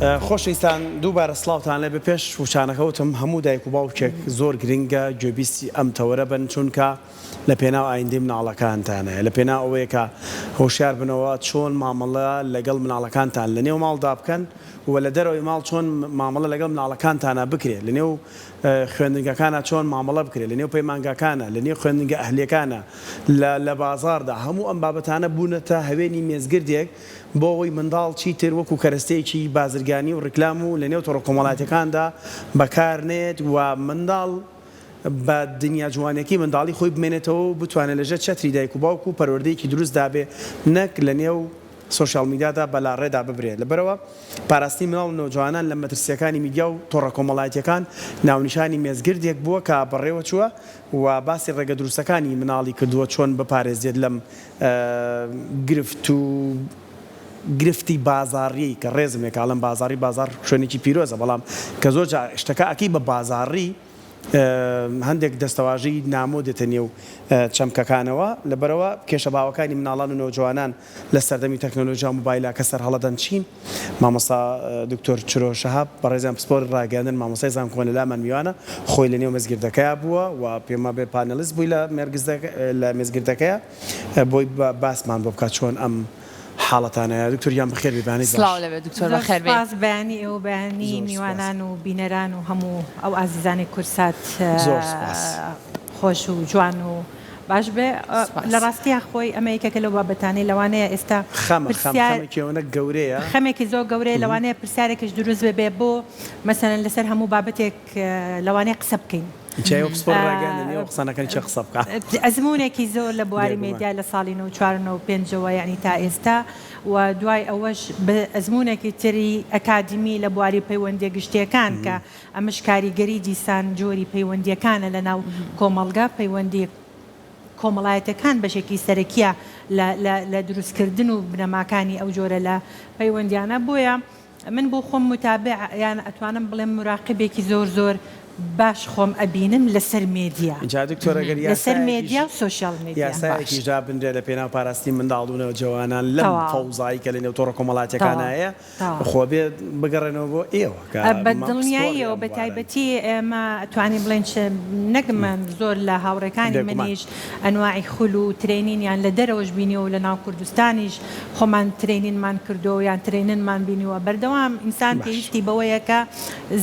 خۆشەویستان دووبارە سڵاوتان لێ بە پێش وشانەکەوتم هەموو دایک و باوکێک زۆر گرنگە گوێبیستی ئەم تەوەرە بن چونکە لە پێناو ئایندەی مناڵەکانتانەیە لە پێناو ئەوەیە کە هۆشیار بنەوە چۆن مامەڵە لەگەڵ مناڵەکانتان لە نێو ماڵدا بکەن و لە دەرەوەی ماڵ چۆن مامەڵە لەگەڵ مناڵەکانتانە بکرێت لە نێو خوێندنگەکانە چۆن مامەڵە بکرێت لە نێو پەیمانگاکانە لە نێو خوێندنگە ئەهلیەکانە لە بازاردا هەموو ئەم بابەتانە بوونەتە هەوێنی مێزگردێک بۆ ئەوەی منداڵ چیتر وەکو کەرەستەیەکی بازرگانی و ڕیکلام و لە نێو تۆڕە کۆمەڵایەتەکاندا بەکارنێت و منداڵ بە دنیا جوانێکی منداڵی خۆی بمێنێتەوە و بتوانێت لەژێر چەتری دایک و باوک و پەروەردەیەکی دروست دابێ نەک لە نێو سوشال میدیادا بەلاڕێدا ببرێت لەبەرەوە پاراستنی مناڵ و نەوجوانان لە مەترسیەکانی میدیا و تۆڕە کۆمەڵایەتیەکان ناونیشانی مێزگردێک بووە کە بەڕێوە چووە و باسی ڕێگە دروستەکانی مناڵی کردووە چۆن بپارێزێت لەم گرفتی بازاڕی کە ڕێزمێک کاڵم بازاری بازار شوێنێکی پیرۆزە بەڵام کە زۆر شتەکە ئەکی بە بازاڕی هەندێک دەستەواژی نامۆ دێتە نێو چەمکەکانەوە لەبەرەوە کێشە باوەکانی مناڵان و نەوجوانان لە سەردەمی تەکنۆلۆژیا موبایلە کە سەر هەڵەدەن چین مامۆستا دکتۆر چرۆ شەهاب بەڕێزیان پسپۆر ڕاگەاندن مامۆستای زانکۆ لە لامان میوانە خۆی لە نێو مێزگردەکەیە بووە و پێما بێ پانەلیست بووی لە مێزگردەکەیە بۆی باسمان بۆ بکات چۆن ئەم حاڵەتانەیە دکتۆریان بەخێر بێبانی سڵاو لەبێ دکتۆر بەخێر بێ باز بەیانی ئێوە بەیانی میوانان و بینەران و هەموو ئەو ئازیزانی کورسات خۆش و جوان و باش بێ لە ڕاستیە خۆی ئەمەیەکەکە لەو بابەتانەی لەوانەیە ئێستا خەمێکیەوەنە گەورەیە خەمێکی زۆر گەورەیە لەوانەیە پرسیارێکش دروست بێ بۆ مەسەلەن لەسەر هەموو بابەتێک لەوانەیە قسە بکەین قسانەکەی چه قسە بکە ئەزمونێکی زۆر لە بواری مێدیا لە ساڵی 1945ەوە یعنی تا ئێستا و دوای ئەوەش ئەزمونێکی تری ئەکادمی لە بواری پەیوەندی گشتیەکان کە ئەمەش کاریگەری دیسان جۆری پەیوەندیەکانە لە ناو کۆمەڵگا پەیوەندی کۆمەڵایەتەکان بەشێکی سەرەکیە لە دروستکردن و بنەماکانی ئەو جۆرە لە پەیوەندیانە بۆیە من بۆ خۆم متابع یان ئەتوانم بڵێم مراقبێکی زۆر باش خۆم ئەبینم لەسەر مێدیا لەسەر مێدیا و سوشال مێدیا یاسایەکی جا بنرێ لە پێناو پاراستنی منداڵبوونەوە جوانان لەم فەوزایی کە لە نێو تۆڕە کۆمەڵایەتیەکانایە خۆ بێ بگەڕێنەوە بۆ ئێوە بە دڵنیاییەوە بە تایبەتی ئێمە ئەتوانین بڵێن نەک من زۆر لە هاوڕێکانی منیش ئەنواعی خول و ترێنینیان لە دەرەوەش بینی و لە ناو کوردستانیش خۆمان ترێنینمان کردو یان ترێننمان بینیوە بەردەوام ئینسان پێویستی بەوەیە کە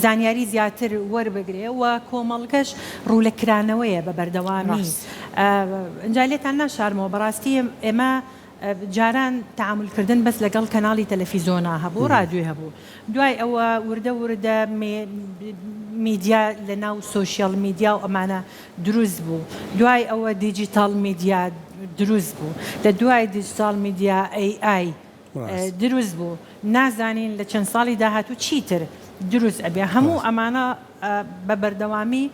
زانیاری زیاتر وەربگرێت و کۆمەڵگەش ڕوولەکرانەوەیە بە بەردەوامی ئەنجا لێتان ناشارمەوە بەڕاستی ئێمە جاران تعاملکردن بەس لەگەڵ کەناڵی تەلەڤیزۆنا هەبوو ڕادیۆ هەبوو دوای ئەوە وردە میدیا لە ناو سۆشیال میدیا و ئەمانە دروست بوو دوای ئەوە دیجیتال میدیا دروست بوو لە دوای دیجیتال میدیا AI دروست بوو نازانین لە چەند ساڵی داهاتوو چیتر دروست ئەبێ هەموو ئەمانە بە بەردەوامی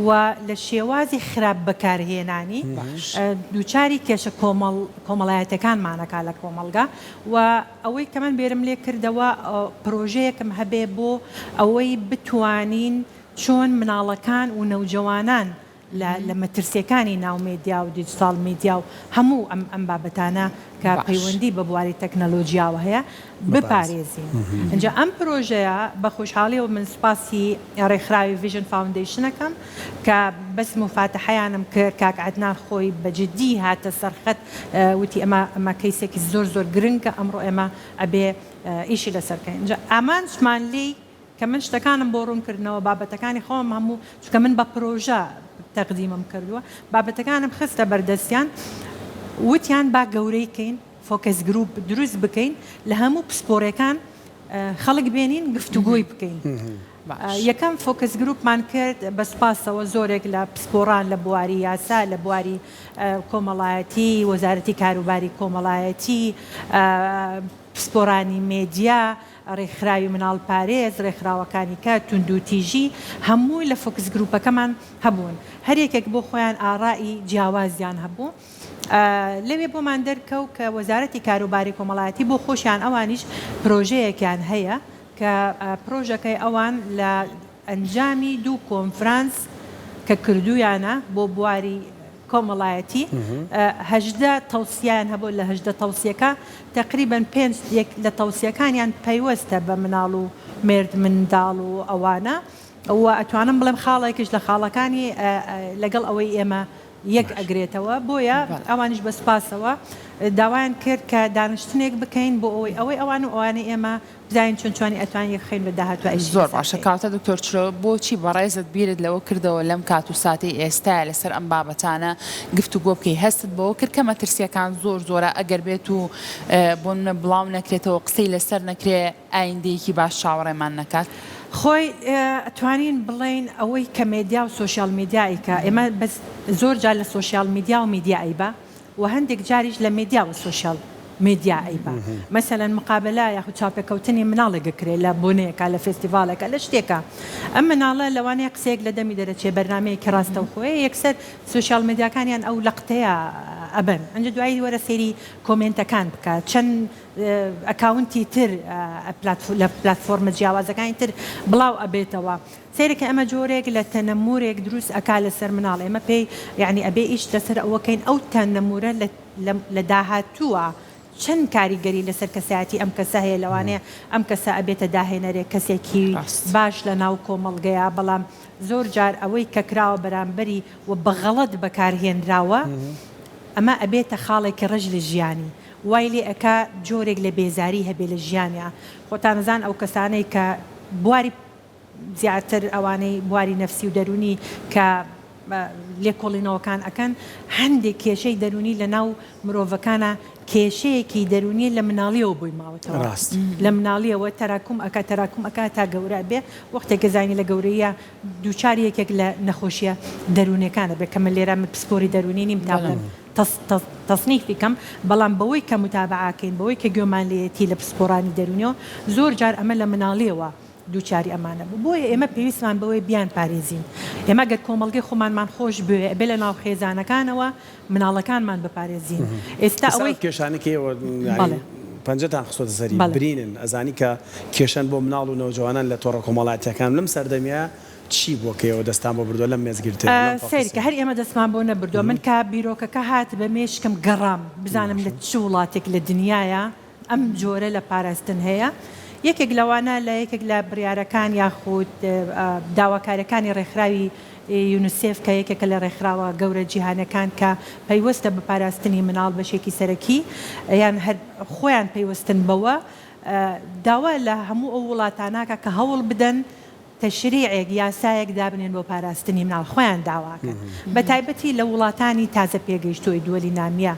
و لە شێوازی خراپ بەکارهێنانی دووچاری کێشە کۆمەڵایەتەکانمانەکە لە کۆمەڵگا و ئەوەی کە من بێرم لێ کردەوە پرۆژەیەکم هەبێ بۆ ئەوەی بتوانین چۆن مناڵەکان و نەوجەوانان لە مەترسیەکانی ناو مێدیا و دیجیتال میدیا و هەموو ئەم بابەتانە کە پەیوەندی بە بواری تەکنەلۆژیاوە هەیە بپارێزین ئەنجا ئەم پرۆژەیە بە خۆشحاڵی و من سوپاسی ڕێکخراوی ڤیژن فاوندیشنەکەم کە بەس مفاتەحەیانم کرد کاک عەدنان خۆی بەجددی هاتە سەرخەت وتی ئەمە کەیسێکی زۆر گرنگە ئەمڕۆ ئێمە ئەبێ ئیشی لەسەرکەین ئەنجا ئامانجمان لێی کە من شتەکانم بۆ ڕوونکردنەوە بابەتەکانی خۆم هەموو چونکە من بە پرۆژە تەقدیمم کردووە بابەتەکانم خستە بەردەستیان وتیان با گەورەیکەین فۆکەس گروپ دروست بکەین لە هەموو پسپۆرەکان خەڵک بێنین گفتوگۆی بکەین یەکەم فۆکەس گروپمان کرد بە سپاسەوە زۆرێک لە پسپۆران لە بواری یاسا لە بواری کۆمەڵایەتی وەزارەتی کاروباری کۆمەڵایەتی پسپۆرانی مێدیا ڕێکخراوی مناڵ پارێز ڕێکخراوەکانی کە توندوتیژی هەمووی لە فۆکس گروپەکەمان هەبوون هەرێکێک بۆ خۆیان ئاڕایی جیاوازیان هەبوو لەوێ بۆمان دەرکەوت کە وەزارەتی کاروباری کۆمەڵایەتی بۆ خۆشیان ئەوانیش پرۆژەیەکیان هەیە کە پرۆژەکەی ئەوان لە ئەنجامی دوو کۆنفرانس کە کردویانە بۆ بواری کۆمەڵایەتی هەژدە تەوسیان هەبوو لە هەژدە تەوسیەکە تقریبا 5 لە تەوسیەکانیان پەیوەستە بە مناڵ و مرد منداڵ و ئەوانە و ئەتوانم بڵێم خاڵێکیش لە خاڵەکانی لەگەڵ ئەوەی ئێمە یەک ئەگرێتەوە بۆیە ئەوانش بە سپاسەوە داوایان کرد کە دانیشتنێک بکەین بۆ ئەوەی ئەوان و ئەوانەی ئێمە بزانین چۆنی ئەتوان یەخین بە داهاتوە زۆر باشە کاتە دکتۆر چرۆ بۆچی بەڕێزت بیرت لەوە کردەوە لەم کات و ساتی ئێستا لەسەر ئەم بابەتانە گفتوگۆ بکەی هەستت بەوە کرد کە مەترسیەکان زۆرە ئەگەر بێت و بۆ بڵاو نەکرێتەوە قسەی لەسەر نەکرێ ئایندەیەکی باش چاوەڕێمان نەکات خۆی ئەتوانین بڵێن ئەوەی کە مێدیا و سوۆشیال میدیایکە ئێمە بەس زۆر جار لە سوۆشیال میدیا و میدیایی بە و هەندێک جاریش لە مێدیا و سوۆشیال میدیایی بە مەسەلاً مقابلە یاخود چاپێکەوتنی مناڵێکەکرێ لە بۆنەیەکە لە فستیڤالێکە لە شتێکە ئەم مناڵە لەوانەیە قسەیەک لە دەمی دەرەچێ بەرنمەیەکی ڕاستە و خۆی یەکسەر سوۆشیال میدیاکانیان ئەو لەقتەیە ئەبن ئەنجە دوایی وەرە سێری کۆمنتەکان بکات چەند ئەکاونتی تر لە پلتفۆرمە جیاوازەکانی تر بڵاو ئەبێتەوە سیرێکە ئەمە جۆرێک لە تەنەمورێک دروست ئەکا لەسەر مناڵ ئێمە پێی یعنی ئەبێ ئیش لەسەر ئەوەکەین ئەو تەنەمورە لە داهاتووە چەند کاریگەری لەسەر کەسایەتی ئەم کەسە هەیە لەوانەیە ئەم کەسە ئەبێتە داهێنەرێک کەسێکی باش لە ناو کۆمەڵگەیە بەڵام زۆر جار ئەوەی کە کراوە بەرامبەری و بەغەڵەت بەکارهێنراوە ئەمە ئەبێتە خاڵێکی ڕژ لە ژیانی وای لێ ئەکا جۆرێک لە بێزاری هەبێ لە ژیانیا خۆتانەزان ئەو کەسانەی کە بواری زیاتر ئەوانەی بواری نەفسی و دەرونی کە لێکۆڵینەوەکان ئەکەن هەندێک کێشەی دەرونی لە ناو مرۆڤەکانە کێشەیەکی دەرونی لە مناڵیەوە بووی ماوەتەوە لە مناڵیەوە تەراکم ئەکا تا گەورە بێ وەختێک گەزانی لە گەورەیە دووچاری یەکێک لە نەخۆشیە دەرونەکانە بێ کەمە لێرە پسپۆری دەرونی نیم تا بڵێم تەصنیفی کەم بەڵام بەوەی کە متابعاکەین بەوەی کە گوێمان لێتی لە پسپۆرانی دەرونیەوە زۆر جار ئەمە لە مناڵیەوە دووچاری ئەمانە بوو بۆیە ئێمە پێویستمان بەوەی بیان پارێزین ئێمە گەر کۆمەڵگەی خۆمانمان خۆش بێ لە ناو خێزانەکانەوە مناڵەکانمان بپارێزین ئێستا ئەوەی کێشانێکەوە پەنجەتان خستۆتە سەری برینن ئەزانی کە کێشەن بۆ مناڵ و نەوجوانان لە تۆڕە کۆمەڵایەتیەکان لەم سەردەمیە چی بۆکەوە دەستان بۆ بردووە لەم مێزگرتن سەیرکە هەر ئێمە دەستمان بۆ نەبردووە من کا بیرۆکەکە هات بە مێشکم گەڕام بزانم لە چ وڵاتێک لە دنیاە ئەم جۆرە لە پاراستن هەیە یەکێک لەوانە لە یەکێک لە بڕیارەکان یاخود داواکاریەکانی ڕێکخراوی یونیسف کە یەکێکە لە ڕێکخراوە گەورە جیهانەکان کە پەیوەستە بە پاراستنی مناڵ بەشێکی سەرەکی یان هەر خۆیان پەیوەستن بەوە داوا لە هەموو ئەو وڵاتاناکە کە هەوڵ بدەن تەشریعێک یاسایەک دابنێن بۆ پاراستنی مناڵ خۆیان داواکەن بە تایبەتی لە وڵاتانی تازە پێگەیشتووی دووەلی نامیە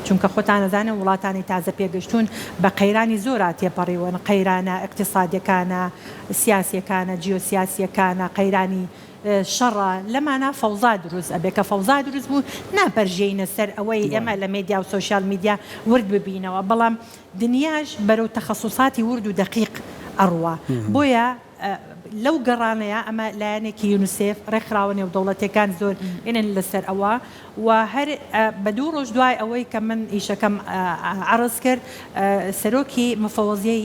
چونکە خۆتان نەزانن وڵاتانی تازە پێگەشتون بە قەیرانی زۆر تێپەڕیوەن قەیرانە اقتصادیەکانە سیاسیەکانە جیۆسیاسیەکانە قەیرانی شەڕە لەمانە فەوزا دروست ئەبێ کە فەوزا دروست بوو ناپەرژێینە سەر ئەوەی ئێمە لە مێدیا و سۆشیال میدیا ورد ببینەوە بەڵام دنیاش بەرەو تەخەسوساتی ورد و دەقیق ئەڕوە بۆیە لەو گەڕانەیە ئەمە لایەنێکی یونیسف ڕێکخراوە نێودەوڵەتیەکان زۆر ئێنن لەسەر ئەوە و هەر بە دوو ڕۆژ دوای ئەوەی کە من ئیشەکەم عرض کرد سەرۆکی مفەوەزیەی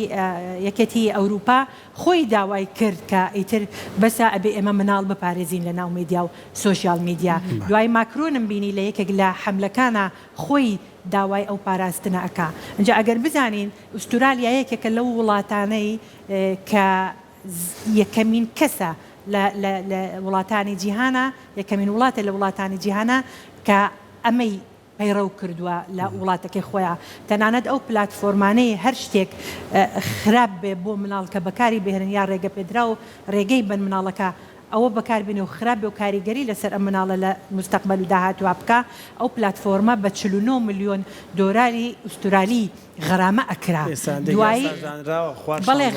یەکێتی ئەوروپا خۆی داوای کرد کە ئیتر بەسە ئەبێ ئێمە مناڵ بپارێزین لە ناو میدیا و سۆشیال میدیا دوای ماکرۆنم بینی لە یەکێک لە حملەکانە خۆی داوای ئەو پاراستنە ئەکا اینجا ئەگەر بزانین ئوستورالیا یەکێکە لەو وڵاتانەی کە یەکەمین کەسە لە وڵاتانی جیهانە یەکەمین وڵاتە لە وڵاتانی جیهانە کە ئەمەی پەیڕەو کردووە لە وڵاتەکەی خۆیان تەنانەت ئەو پلاتفۆرمانەی هەر شتێک خراپ بێ بۆ مناڵ کە بەکاری بهێنن یا ڕێگە پێدرا و ڕێگەی بن مناڵەکە ئەوە بەکاربێنێ و خراپ بێ و کاریگەری لەسەر ئەم مناڵە لە مستەقبەل و داهاتوە بکە ئەو پلاتفۆرمە بە 49 ملیۆن دۆلاری ئوستورالی غەرامە ئەکرا دوایی بەڵێ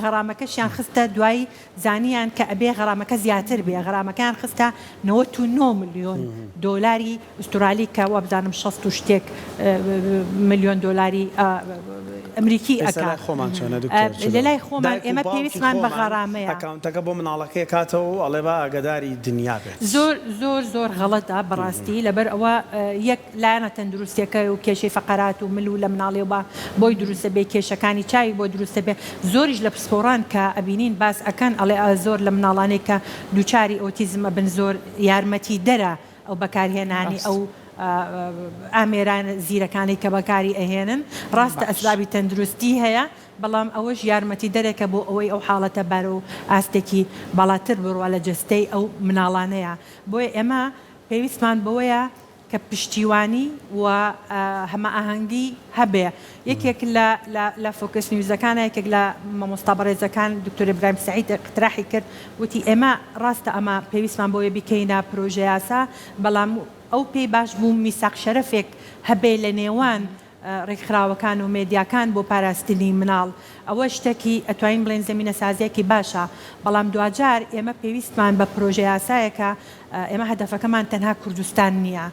غەرامەکەشیان خستە دوای زانیان کە ئەبێ غەرامەکە زیاتر بێ غەرامەکان خستە 99 ملیۆن دۆلاری ئوستورالی کە وە بزانم 60 و شتێک ملیۆن دۆلاری ئەمریکی ئەکا لە لای خۆمان ئێمە پێویستمان بە غەرامەیە ئەکاونتەکە بۆ مناڵەکەی کاتەوە ئەڵێ بە ئاگداری دنیا بێت زۆر غەڵەتە بەڕاستی لەبەر ئەوە یەک لایەنە تەندروستیەکە و کێشەی فەقەرات و مل و لە مناڵێ بە بۆی دروستە بێ کێشەکانی چاوی بۆ دروستە بێ زۆریش لە پسپۆڕان کە ئەبینین باس ئەکەن ئەڵێ زۆر لە مناڵانەی کە دووچاری ئۆتیزمە بن زۆر یارمەتی دەرە ئەو بەکارهێنانی ئەو ئامێران زیرەکانی کە بەکاری ئەهێنن ڕاستە ئەسبابی تەندروستی هەیە بەڵام ئەوەش یارمەتی دەرێکە بۆ ئەوەی ئەو حاڵەتە بەرە و ئاستێکی باڵاتر بڕوە لە جستەی ئەو مناڵانەیە بۆیە ئێمە پێویستمان بەوەیە کە پشتیوانی و هەمە ئاهەنگی هەبێ یەکێک لە فۆکس نیوزەکانە یەکێک لە مامۆستا بەڕێزەکان دکتۆر ئیبراهیم سەعید اقتراحی کرد وتی ئێمە ڕاستە ئەمە پێویستمان بۆیە بکەینە پرۆژە یاسا بەڵام ئەو پێی باش بوو میساق شەرەفێک هەبێ لە نێوان ڕێکخراوەکان و مێدیاکان بۆ پاراستنی مناڵ ئەوە شتێکی ئەتوانین بڵێن زمینە سازیەکی باشە بەڵام دوجار ئێمە پێویستمان بە پرۆژە یاسایەکە ئێمە هەدەفەکەمان تەنها کوردستان نییە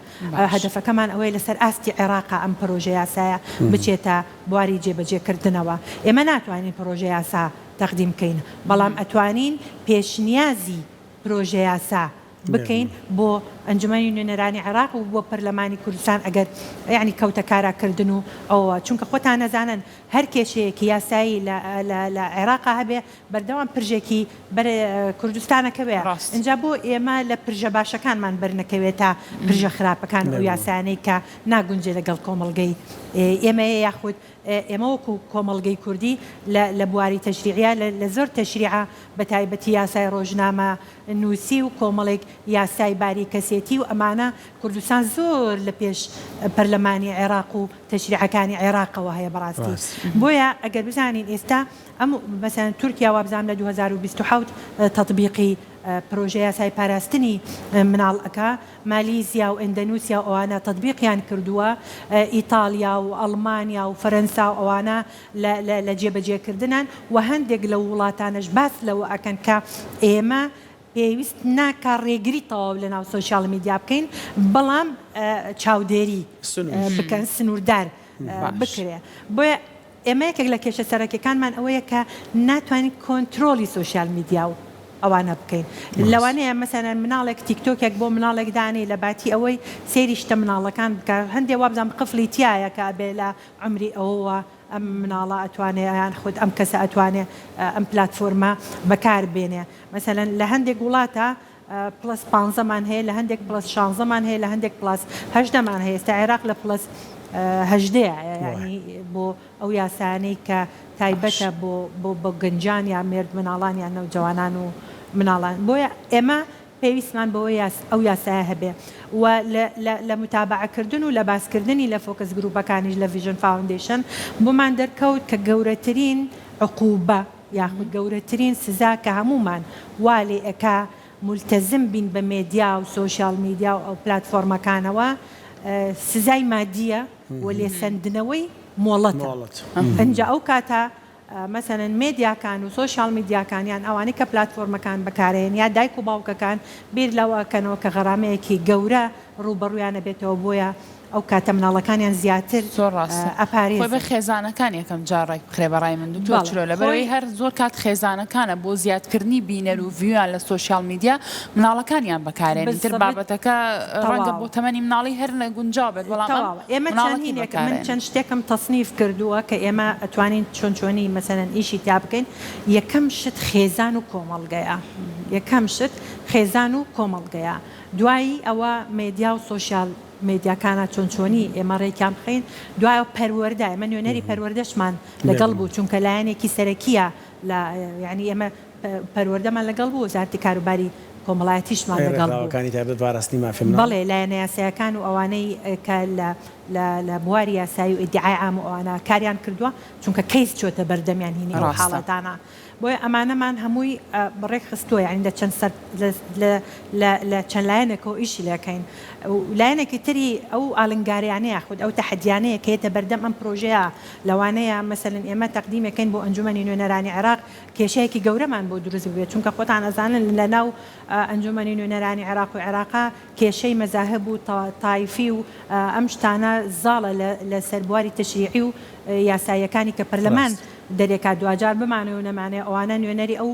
هەدەفەکەمان ئەوەی لەسەر ئاستی عێراقا ئەم پرۆژە یاسایە بچێتە بواری جێبەجێکردنەوە ئێمە ناتوانین پرۆژە یاسا تەقدیم بکەین بەڵام ئەتوانین پێشنیازی پرۆژە یاسا بکەین بۆ ئەنجومەنی نوێنەرانی عێراق و بۆ پەرلەمانی کوردستان ئەگەر یعنی کەوتە کاراکردن و ئەوە چونکە خۆتان نەزانن هەر کێشەیەکی یاسایی لە عێراقا هەبێ بەردەوام پرژێکی کوردستانەکەوێ اینجا بۆ ئێمە لە پرژە باشەکانمان بەرنەکەوێت تا پرژە خراپەکان و یاسانەی کە ناگونجێ لەگەڵ کۆمەڵگەی ئێمە یاخود ئێمە وەکو کۆمەڵگەی کوردی لە بواری تەشریعە لە زۆر تەشریعە بە تایبەتی یاسای ڕۆژنامە نووسی و کۆمەڵێک یاسای باری کەسێتی و ئەمانە کوردستان زۆر لە پێش پەرلەمانی عێراق و تەشریعەکانی عێراقەوە هەیە بەڕاستی بۆیە ئەگەر بزانین ئێستا ئەم مەسەن تورکیا وابزانام لە 2027 تەطبیقی پرۆژە یاسای پاراستنی مناڵەکە مالیزیا و ئیندۆنوسیا ئەوانە تەطبیقیان کردووە ئیتالیا و ئەڵمانیا و فەرەنسا و ئەوانە لە جێبەجێکردنان و هەندێک لە وڵاتانش باس لەوە ئەکەن کە ئێمە پێویست ناکە ڕێگری تەواو لە ناو سۆشیال میدیا بکەین بەڵام چاودێری بکەن سنووردار بکرێ بۆیە ئێمە یەکێک لە کێشە سەرەکیەکانمان ئەوەیە کە ناتوانین کۆنتترۆلی سۆشیال میدیا و ئەوانە بکەین لەوانەیە مەسەنەن مناڵێک تیکتۆکێک بۆ مناڵێک دانی لە باتی ئەوەی سێری شتە مناڵەکان بکە هەندێک وابزانام قفلی تایە کە بێ لە عمری ئەوەوە ئەم مناڵە ئەتوانێت یان خودت ئەم کەسە ئەتوانێت ئەم پلتفۆرمە بەکار بێنێ مەسەلەن لە هەندێک وڵاتە پلس 15مان هەیە لە هەندێک پلس 16مان هەیە لە هەندێک پلس 18مان هەیە ئێستا عێراق لە پلس 18 ینی بۆ ئەو یاسانەی کە تایبەتە بۆ گەنجان یا مێرد مناڵان یان نەوجەوانان و مناڵان بۆیە ئێمە پێویستمان بەوە ئەو یاسایە هەبێ و لە متابعەکردن و لە باسکردنی لە فۆکس گروپەکانیش لە ڤیژن فاوندیشن بۆمان دەرکەوت کە گەورەترین عقوبە یاخود گەورەترین سزا کە هەمومان وا لێ ئەکا ملتەزم بین بە مێدیا و سۆشیال میدیا و ئەو پلتفۆرمەکانەوە سزای مادیە و لێسەندنەوەی مۆڵەتە ئەنجا ئەو کاتە مەسەنن مێدیاکان و سۆشیال میدیاکانیان ئەوانەی کە پلتفۆرمەکان بەکارێن یا دایک و باوکەکان بیر لەوەکەنەوە کە غەرامەیەکی گەورە ڕوبەڕویانە بێتەوە بۆیە ئەو کاتە مناڵەکانیان زیاتر ئەپارێ بە خێزانەکان یەکەم جارڕێک بخرێ بەڕای من دوکتۆر لەبەرەوەی هەر زۆر کات خێزانەکانە بۆ زیادکردنی بینەر و ڤیویان لە سۆشیال میدیا مناڵەکانیان بەکارێن تر بابەتەکە ڕەنگە بۆ تەمەنی مناڵی هەر لە گونجاو بێت بەڵام ئێمە من چەند شتێکم تەصنیف کردووە کە ئێمە ئەتوانین چۆنی مەسەنەن ئیشی تا بکەین یەکەم شت خێزان و کۆمەڵگەیە یەکەم شت خێزان و کۆمەڵگەیە دوایی ئەوە مێدیا و سۆشیال مێدیاکانە چۆنی ئێمە ڕێکیان بخەین دوایە پەروەردە ئێمە نوێنەری پەروەردەشمان لەگەڵ بوو چونکە لایەنێکی سەرەکیە یعنی ئێمە پەروەردەمان لەگەڵ بوو وەزارەتی کاروباری کۆمەڵایەتیشمان لەگەڵ بەڵێ لایەنە یاساییەکان و ئەوانەی کە لە بواری یاسایی و ئیدعای عام و ئەوانە کاریان کردووە چونکە کەیس چۆتە بەردەمیان هینی ئەو حاڵەتانە بۆیە ئەمانەمان هەمووی بڕێک خستووە یعنی لە چەند لایەنێکەوە ئیشی لەکەین لایەنێکی تری ئەو ئاڵنگاریانەیە خود ئەو تەحەدیانەیە کە هێتە بەردەم ئەم پرۆژەیە لەوانەیە مەسەلەن ئێمە تەقدیمەکەین بۆ ئەنجومەنی نوێنەرانی عێراق کێشەیەکی گەورەمان بۆ دروست ببێت چونکە خۆتان ئەزانن لە ناو ئەنجومەنی نوێنەرانی عێراق و عێراقا کێشەی مەزاهب و تایفی و ئەم شتانە زاڵە لە سەربواری تەشریعی و یاساییەکانی کە پەرلەمان دەرێکات دوجار بمانێ و نەمانێ ئەوانە نوێنەری ئەو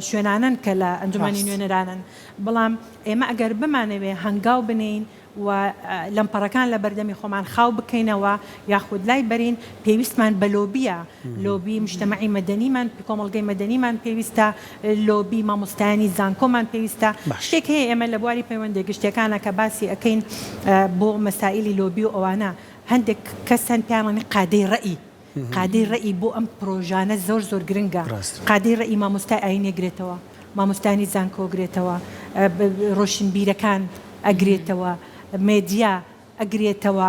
شوێنانن کە لە ئەنجومەنی نوێنەرانن بەڵام ئێمە ئەگەر بمانەوێ هەنگاو بنین و لەمپەڕەکان لە بەردەمی خۆمان خاو بکەینەوە یاخود لای بەرین پێویستمان بە لۆبیە لۆبی مجتەمەعی مەدەنیمان کۆمەڵگەی مەدەنیمان پێویستە لۆبی مامۆستایانی زانکۆمان پێویستە شتێک هەیە ئێمە لە بواری پەیوەندی گشتەکانە کە باسی ئەەکەین بۆ مەسائلی لۆبی و ئەوانە هەندێک کەسان پیاڵانی قادەی ڕەئی قادەی ڕەئی بۆ ئەم پرۆژانە زۆر گرنگە قادەی ڕەئی مامۆستای ئاینێگرێتەوە مامۆستانی زانکۆ گرێتەوە ڕۆشنبیرەکان ئەگرێتەوە مێدیا ئەگرێتەوە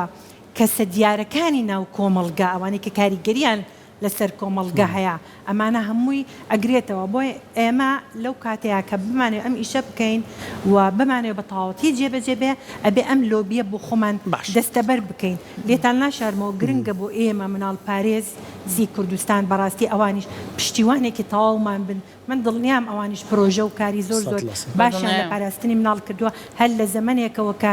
کەسە دیارەکانی ناو کۆمەڵگا ئەوانەی کە کاریگەریان لەسەر کۆمەڵگا هەیە ئەمانە هەمووی ئەگرێتەوە بۆی ئێمە لەو کاتەیە کە بمانێ ئەم ئیشە بکەین و بمانێ بە تەواوەتی جێبەجێ بێ ئەبێ ئەم لۆبیە بۆ خۆمان دەستەبەر بکەین لێتان ناشارمەوە گرنگە بۆ ئێمە مناڵ پارێز زی کوردستان بەڕاستی ئەوانیش پشتیوانێکی تەواومان بن من دڵنیام ئەوانیش پرۆژە و کاری زۆر باشیان لە پاراستنی مناڵ کردووە هەر لە زەمانێکەوە کە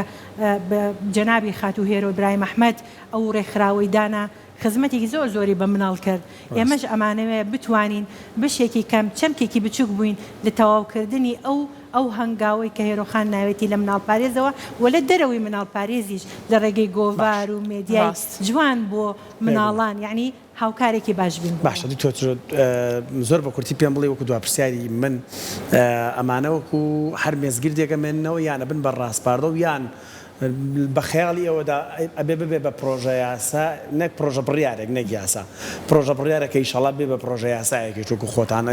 جەنابی خاتوهێرە و ئیبراهیم ئەحمەد ئەو ڕێکخراوەی دانا خزمەتێکی زۆری بە مناڵ کرد ئێمەش ئەمانەوێ بتوانین بشێکی کەم چەمکێکی بچوک بووین لە تەواوکردنی ئەو هەنگاوی کە هێرۆخان ناوێتی لە مناڵ پارێزەوە و لە دەرەوەی مناڵ پارێزیش لە ڕێگەی گۆڤار و مێدیای جوان بۆ مناڵان یعنی هاوکارێکی باش بین باشە تۆ زۆر بە کورتی پێم بڵێ وەکو دوپرسیاری من ئەمانەوەکو هەر مێزگردێکە منەوە یانە بن بە ڕاستپاردە و یان بە خەیاڵی ئەوەدا ئەبێ ببێ بە پرۆژە یاسا نەک پرۆژە بڕیارێک نەک یاسا پرۆژە بڕیارەکە ئیشەڵا بێ بە پرۆژە یاسایەکی چووکو خۆتانە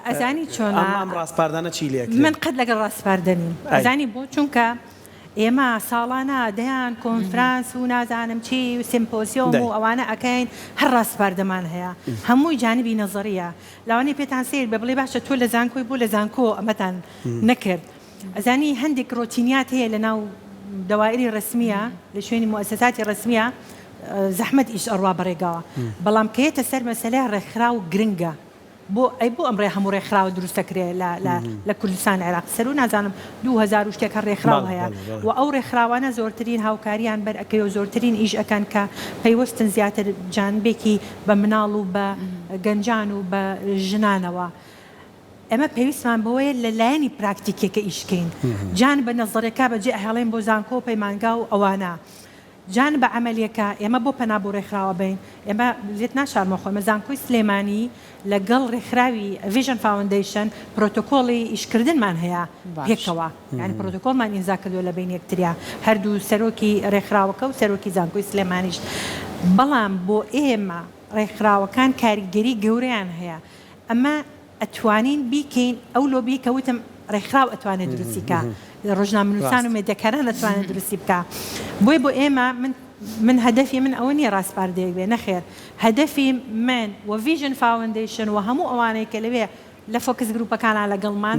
ئەزانی چۆن ئەم ڕاستپاردانە چی لێک من قەت لەگەڵ ڕاستپاردەنیم ئەزانی بۆ چونکە ئێمە ساڵانە دەیان کۆنفرانس و نازانم چی و سیمپۆسیۆم و ئەوانە ئەەکەین هەر ڕاستپاردەمان هەیە هەمووی جانبی نەزەریە لەوانەیە پێتان سیر بە بڵێ باشە تۆ لە زانکۆی بۆ لە زانکۆ ئەمەتان نەکرد ئەزانی هەندێک ڕۆتینیات هەیە لە ناو دەوائری ڕسمیە لە شوێنی مؤسساتی ڕسمیە زەحمەت ئیش ئەڕوا بەڕێگاوە بەڵام کەیتە سەر مەسەلەی ڕێکخراو گرنگە بۆ ئەمڕێ هەموو ڕێکخراوە دروستەکرێ لە کوردستان عێراق سەر و نازانم 2000 شتێکە ڕێکخراو هەیە و ئەو ڕێکخراوانە زۆرترین هاوکاریان بەر ئەەکەی و زۆرترین ئیش ئەەکەن کە پەیوەستن زیاتر جانبێکی بە مناڵ و بە گەنجان و بە ژنانەوە ئەمە پێویستمان بەوەیە لە لایەنی پراکتیکێکە ئیشکەین جان بە نەزەرەکە بەجێ هەڵێن بۆ زانکۆ پەیمانگا و ئەوانە جان بە عملیەکە ئێمە بۆ پەنا بۆ ڕێکخراوە بین ئێمە لێت ناشارمە خۆمە زانکۆی سلێمانی لەگەڵ ڕێکخراوی ڤیژن فاوندیشن پرۆتۆکۆڵی ئیشکردنمان هەیە پێکەوە یعنی پرۆتۆکۆڵمان ئیمزا کردووە لە بین یەکتریا هەردوو سەرۆکی ڕێکخراوەکە و سەرۆکی زانکۆی سلێمانیش بەڵام بۆ ئێمە ڕێکخراوەکان کاریگەری گەورەیان هەیە ئەمە ئەتوانین بیکەین ئەو لۆبی کەوتم ڕێکخراو ئەتوانێت دروستیکە ڕۆژنامەنووسان و مێدیەکاران ئەتوانێت درستی بکە بۆی بۆ ئێمە من هەدەفی من ئەوە نییە ڕاستپاردەیەک بێ نەخێر هەدەفی من و ڤیژن فاوندیشن و هەموو ئەوانەی کە لەوێ لە فۆکس گروپەکانە لەگەڵمان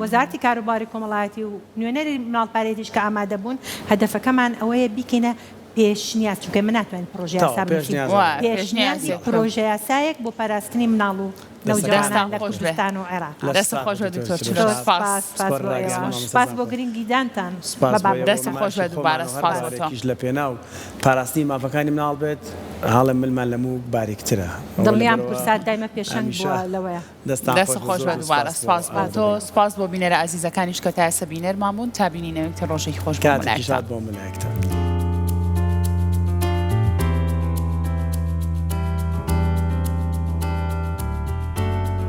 وەزارەتی کاروباری کۆمەڵایەتی و نوێنەری مناڵ پارێزیش کە ئامادە بوون هەدەفەکەمان ئەوەیە بیکەینە پێشنیاز چونکە من ناتوانین پرۆژە یاسا پێشنیازی پرۆژە یاسایەک بۆ پاراستنی مناڵ و نەوجوانان لە کوردستان و عێراق دەست خۆش بێ دکتۆر سپاس بۆ گرنگی دانتان دەست خۆش بێ دووبارە سپاس بۆ تۆ لە پێناو پاراستنی مافەکانی مناڵ بێت هەڵە ملمان لەموو باریکترە دڵنیام پرسات دایمە پێشەنگ بووە لەوەیە دەست خۆش بێ دووبارە سپاس بۆ تۆ سپاس بۆ بینەرە عەزیزەکانیش کە تا ئێستا بینەرمان بوون تا بینینەوەی ڕۆژێکی خۆش بۆ کاتێکی شاد بۆ ملایەکتە